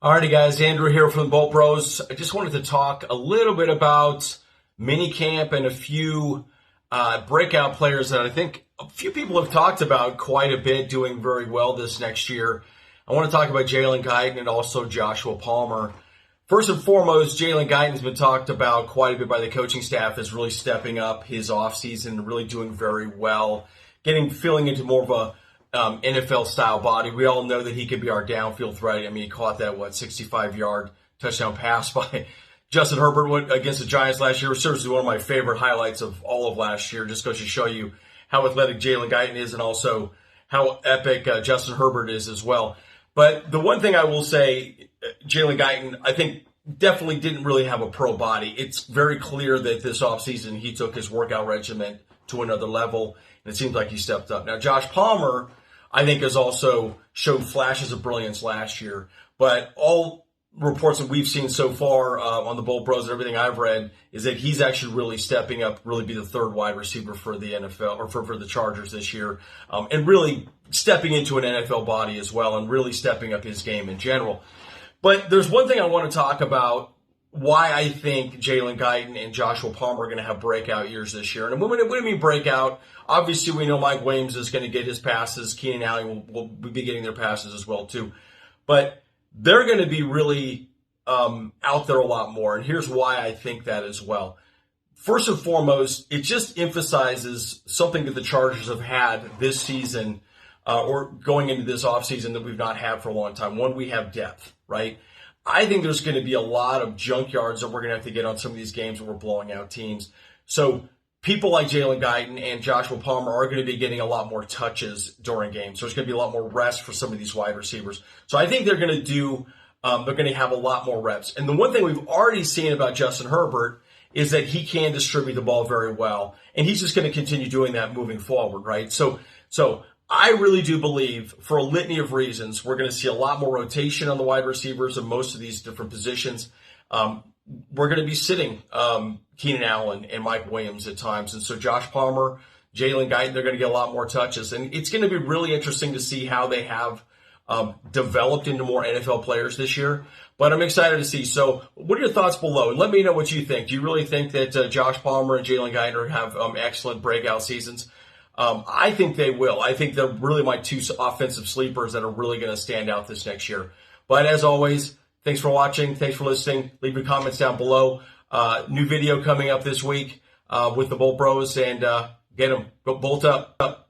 Alrighty, guys, Andrew here from the Bolt Bros. I just wanted to talk a little bit about minicamp and a few breakout players that I think a few people have talked about quite a bit doing very well this next year. I want to talk about Jalen Guyton and also Joshua Palmer. First and foremost, Jalen Guyton has been talked about quite a bit by the coaching staff as really stepping up his offseason and really doing very well, feeling into more of a NFL style body. We all know that he could be our downfield threat. I mean, he caught that 65-yard touchdown pass by Justin Herbert against the Giants last year. It was seriously one of my favorite highlights of all of last year. Just goes to show you how athletic Jalen Guyton is and also how epic Justin Herbert is as well. But the one thing I will say, Jalen Guyton, I think definitely didn't really have a pro body. It's very clear that this offseason he took his workout regimen to another level, and it seems like he stepped up. Now, Josh Palmer, I think, has also showed flashes of brilliance last year, but all reports that we've seen so far on the Bolt Bros and everything I've read is that he's actually really stepping up, really be the third wide receiver for the NFL or for the Chargers this year, and really stepping into an NFL body as well and really stepping up his game in general. But there's one thing I want to talk about, why I think Jalen Guyton and Joshua Palmer are going to have breakout years this year. And when I mean breakout, obviously we know Mike Williams is going to get his passes. Keenan Allen will be getting their passes as well too. But they're going to be really out there a lot more. And here's why I think that as well. First and foremost, it just emphasizes something that the Chargers have had this season or going into this offseason that we've not had for a long time. One, we have depth, right? I think there's going to be a lot of junkyards that we're going to have to get on some of these games where we're blowing out teams. So people like Jalen Guyton and Joshua Palmer are going to be getting a lot more touches during games. So there's going to be a lot more rest for some of these wide receivers. So I think they're going to have a lot more reps. And the one thing we've already seen about Justin Herbert is that he can distribute the ball very well. And he's just going to continue doing that moving forward, right? So I really do believe, for a litany of reasons, we're going to see a lot more rotation on the wide receivers in most of these different positions. We're going to be sitting Keenan Allen and Mike Williams at times. And so Josh Palmer, Jalen Guyton, they're going to get a lot more touches. And it's going to be really interesting to see how they have developed into more NFL players this year. But I'm excited to see. So what are your thoughts below? And let me know what you think. Do you really think that Josh Palmer and Jalen Guyton have excellent breakout seasons? I think they will. I think they're really my two offensive sleepers that are really going to stand out this next year. But as always, thanks for watching. Thanks for listening. Leave your comments down below. New video coming up this week with the Bolt Bros, and get them. Go Bolt up.